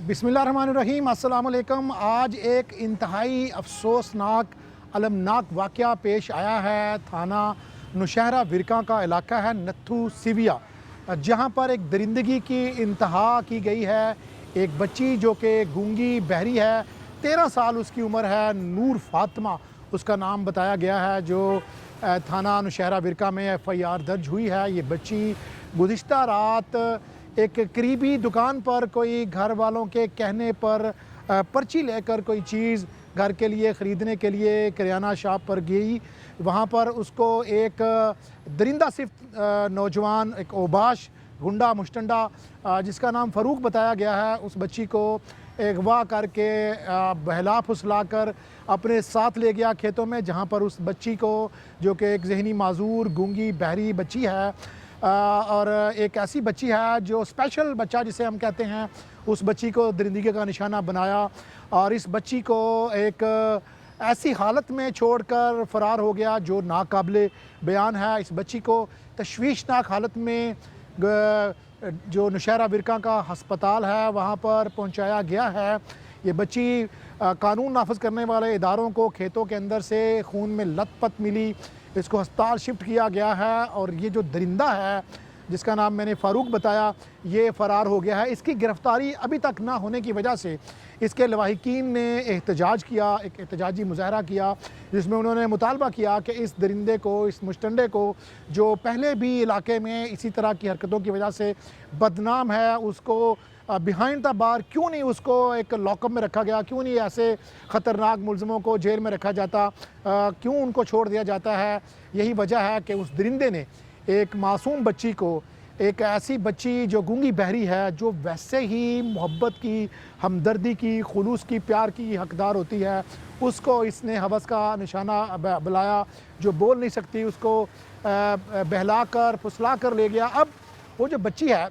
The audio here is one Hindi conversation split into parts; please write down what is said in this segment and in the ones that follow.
बिस्मिल्लाहिर्रहमानिर्रहीम, अस्सलाम वालेकुम। आज एक इंतहाई अफसोसनाक अलमनाक वाक़या पेश आया है। थाना नौशहरा विरका का इलाका है नत्थू सिविया, जहाँ पर एक दरिंदगी की इंतहा की गई है। एक बच्ची जो कि गूंगी बहरी है, 13 साल उसकी उम्र है, नूर फातिमा उसका नाम बताया गया है, जो थाना नौशहरा विरका में FIR दर्ज हुई है। ये बच्ची गुज़िश्ता रात एक करीबी दुकान पर कोई घर वालों के कहने पर पर्ची लेकर कोई चीज़ घर के लिए ख़रीदने के लिए किराना शॉप पर गई। वहाँ पर उसको एक दरिंदा सिफ्त नौजवान, एक ओबाश गुंडा मुश्तंडा जिसका नाम फ़ारूक बताया गया है, उस बच्ची को अगवा करके बहला फुसला कर अपने साथ ले गया खेतों में, जहाँ पर उस बच्ची को, जो कि एक जहनी माजूर गूंगी बहरी बच्ची है और एक ऐसी बच्ची है जो स्पेशल बच्चा जिसे हम कहते हैं, उस बच्ची को दरिंदगी का निशाना बनाया और इस बच्ची को एक ऐसी हालत में छोड़कर फ़रार हो गया जो नाकाबिले बयान है। इस बच्ची को तशवीशनाक हालत में जो नौशहरा विरका का हस्पताल है वहाँ पर पहुँचाया गया है। ये बच्ची कानून नाफज करने वाले इदारों को खेतों के अंदर से खून में लथपथ मिली, इसको अस्पताल शिफ्ट किया गया है और ये जो दरिंदा है जिसका नाम मैंने फ़ारूक बताया, ये फ़रार हो गया है। इसकी गिरफ़्तारी अभी तक ना होने की वजह से इसके लवाहिकीन ने एहतजाज किया, एक एहतजाजी मुज़ाहरा किया, जिसमें उन्होंने मुतालबा किया कि इस दरिंदे को, इस मुश्तंडे को, जो पहले भी इलाके में इसी तरह की हरकतों की वजह से बदनाम है, उसको बिहाइंड द बार क्यों नहीं उसको एक लॉकअप में रखा गया, क्यों नहीं ऐसे ख़तरनाक मुलज़मों को जेल में रखा जाता, क्यों उनको छोड़ दिया जाता है। यही वजह है कि उस दरिंदे ने एक मासूम बच्ची को, एक ऐसी बच्ची जो गूंगी बहरी है, जो वैसे ही मोहब्बत की, हमदर्दी की, खुलूस की, प्यार की हकदार होती है, उसको इसने हवस का निशाना बुलाया। जो बोल नहीं सकती उसको बहला कर फुसला कर ले गया। अब वो जो बच्ची है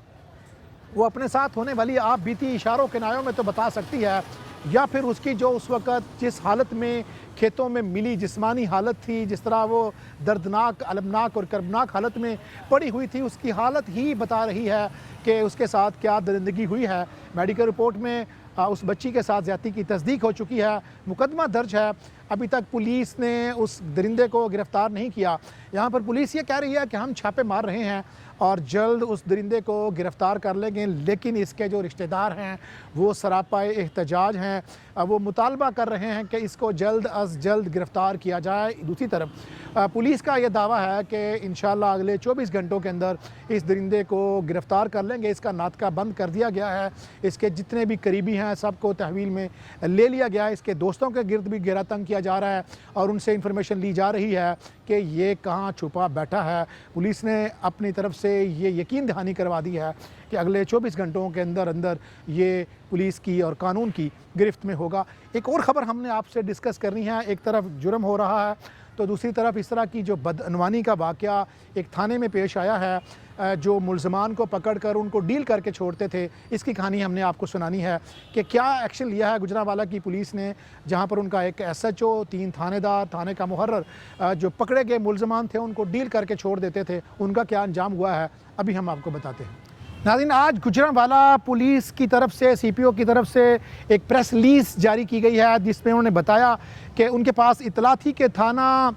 वो अपने साथ होने वाली आप बीती इशारों किनारों में तो बता सकती है, या फिर उसकी जो उस वक़्त जिस हालत में खेतों में मिली जिस्मानी हालत थी, जिस तरह वो दर्दनाक, अलमनाक और कर्बनाक हालत में पड़ी हुई थी, उसकी हालत ही बता रही है कि उसके साथ क्या दरिंदगी हुई है। मेडिकल रिपोर्ट में उस बच्ची के साथ ज़्यादती की तस्दीक हो चुकी है, मुकदमा दर्ज है। अभी तक पुलिस ने उस दरिंदे को गिरफ़्तार नहीं किया। यहाँ पर पुलिस ये कह रही है कि हम छापे मार रहे हैं और जल्द उस दरिंदे को गिरफ़्तार कर लेंगे, लेकिन इसके जो रिश्तेदार हैं वो सरापाए एहतजाज हैं, वो मुतालबा कर रहे हैं कि इसको जल्द अज़ जल्द गिरफ़्तार किया जाए। दूसरी तरफ पुलिस का ये दावा है कि इंशाअल्लाह अगले 24 घंटों के अंदर इस दरिंदे को गिरफ़्तार कर लेंगे। इसका नातका बंद कर दिया गया है, इसके जितने भी करीबी हैं सबको तहवील में ले लिया गया है। इसके दोस्तों के गिर्द भी घेरा तंग किया जा रहा है और उनसे इंफॉर्मेशन ली जा रही है कि ये कहाँ छुपा बैठा है। पुलिस ने अपनी तरफ से ये यकीन दहानी करवा दी है कि अगले 24 घंटों के अंदर अंदर ये पुलिस की और कानून की गिरफ्त में होगा। एक और ख़बर हमने आपसे डिस्कस करनी है। एक तरफ जुर्म हो रहा है तो दूसरी तरफ इस तरह की जो बदअनवानी का वाक़या एक थाने में पेश आया है, जो मुल्ज़मान को पकड़कर उनको डील करके छोड़ते थे, इसकी कहानी हमने आपको सुनानी है कि क्या एक्शन लिया है गुजरांवाला की पुलिस ने, जहां पर उनका एक SHO, 3 थानेदार, थाने का मुहर्रर जो पकड़े गए मुल्ज़मान थे उनको डील करके छोड़ देते थे, उनका क्या अंजाम हुआ है अभी हम आपको बताते हैं। नाज़रीन, आज गुजरांवाला पुलिस की तरफ से, CPO की तरफ से एक प्रेस रिलीज़ जारी की गई है, जिसमें उन्होंने बताया कि उनके पास इतला थी कि थाना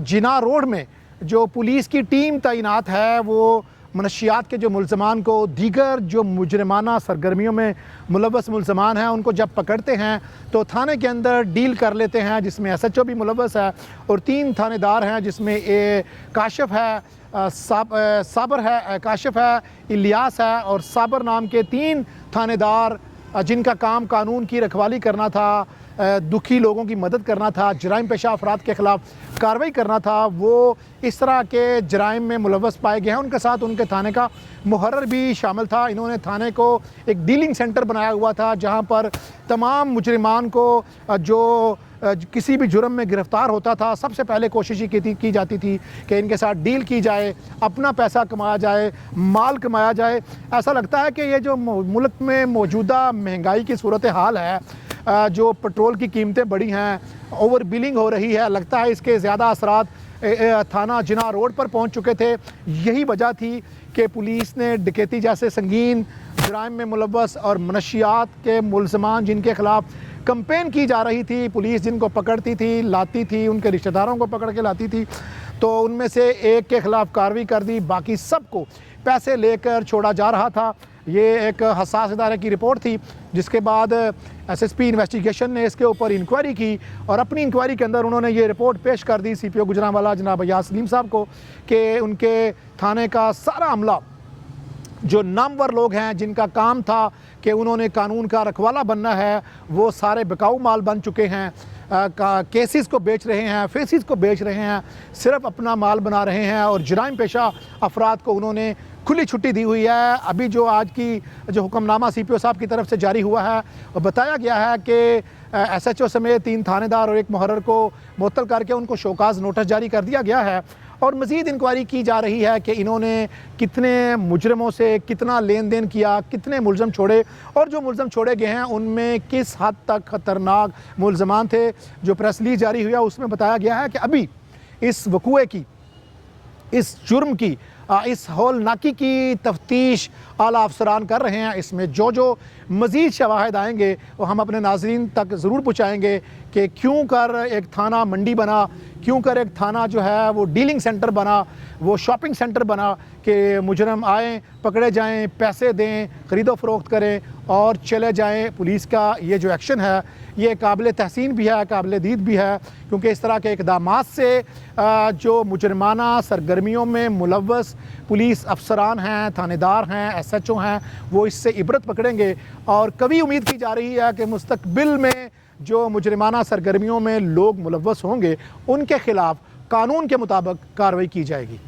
जिना रोड में जो पुलिस की टीम तैनात है वो मनशियात के जो मुल्ज़मान को, दीगर जो मुजरमाना सरगर्मियों में मुलव्वस मुल्ज़मान हैं, उनको जब पकड़ते हैं तो थाने के अंदर डील कर लेते हैं, जिसमें SHO भी मुलव्वस है और 3 थानेदार हैं, जिसमें काशिफ है, साबर है, काशिफ है, इलियास है और साबर नाम के 3 थानेदार जिनका काम कानून की रखवाली करना था, दुखी लोगों की मदद करना था, जराइम पेशा अफराद के ख़िलाफ़ कार्रवाई करना था, वो इस तरह के जराइम में मुलव्वस पाए गए हैं। उनके साथ उनके थाने का मुहर्रर भी शामिल था। इन्होंने थाने को एक डीलिंग सेंटर बनाया हुआ था, जहां पर तमाम मुजरिमान को जो किसी भी जुर्म में गिरफ़्तार होता था, सबसे पहले कोशिश की जाती थी कि इनके साथ डील की जाए, अपना पैसा कमाया जाए, माल कमाया जाए। ऐसा लगता है कि ये जो मुल्क में मौजूदा महंगाई की सूरत हाल है, जो पेट्रोल की कीमतें बढ़ी हैं, ओवर बिलिंग हो रही है, लगता है इसके ज़्यादा असरात थाना जिना रोड पर पहुंच चुके थे। यही वजह थी कि पुलिस ने डकैती जैसे संगीन जराइम में मुलव्वस और मनशियात के मुलजमान जिनके खिलाफ कंपेन की जा रही थी, पुलिस जिनको पकड़ती थी, लाती थी, उनके रिश्तेदारों को पकड़ के लाती थी, तो उनमें से एक के ख़िलाफ़ कार्रवाई कर दी, बाकी सबको पैसे लेकर छोड़ा जा रहा था। ये एक हसास इदारे की रिपोर्ट थी, जिसके बाद एसएसपी इन्वेस्टिगेशन ने इसके ऊपर इंक्वायरी की और अपनी इंक्वायरी के अंदर उन्होंने ये रिपोर्ट पेश कर दी सीपीओ गुजरांवाला जनाब अय्याज सलीम साहब को कि उनके थाने का सारा अमला जो नामवर लोग हैं, जिनका काम था कि उन्होंने कानून का रखवाला बनना है, वो सारे बिकाऊ माल बन चुके हैं। केसेस को बेच रहे हैं, फेसिस को बेच रहे हैं, सिर्फ अपना माल बना रहे हैं और जराइम पेशा अफराद को उन्होंने खुली छुट्टी दी हुई है। अभी जो आज की जो हुक्मनामा सीपीओ साहब की तरफ से जारी हुआ है, वो बताया गया है कि एसएचओ समेत 3 थानेदार और 1 मुहर्रर को मुअत्तल करके उनको शोकाज नोटिस जारी कर दिया गया है और मज़ीद इंक्वायरी की जा रही है कि इन्होंने कितने मुजरमों से कितना लेन देन किया, कितने मुलज़म छोड़े और जो मुलज़म छोड़े गए हैं उनमें किस हद तक ख़तरनाक मुलज़मान थे। जो प्रेस रिलीज़ जारी हुई है उसमें बताया गया है कि अभी इस वक़ूए की, इस जुर्म की, इस हौलनाकी की तफ्तीश आला अफसरान कर रहे हैं। इसमें जो जो मज़ीद शवाहिद आएंगे वो हम अपने नाज़रीन तक ज़रूर पहुँचाएँगे कि क्यों कर एक थाना मंडी बना, क्यों कर एक थाना जो है वो डीलिंग सेंटर बना, वो शॉपिंग सेंटर बना कि मुजरम आएँ, पकड़े जाएँ, पैसे दें, ख़रीदो फ़रोख्त करें और चले जाएँ। पुलिस का ये जो एक्शन है ये काबिल तहसीन भी है, काबिल दीद भी है, क्योंकि इस तरह के इक़दामात से जो मुजरमाना सरगर्मियों में मुलव्वस पुलिस अफसरान हैं, थानेदार हैं, एसएचओ हैं, वो इससे इबरत पकड़ेंगे और कभी उम्मीद की जा रही है कि मुस्तकबिल में जो मुजरमाना सरगर्मियों में लोग मुलव्वस होंगे उनके ख़िलाफ़ कानून के मुताबिक कार्रवाई की जाएगी।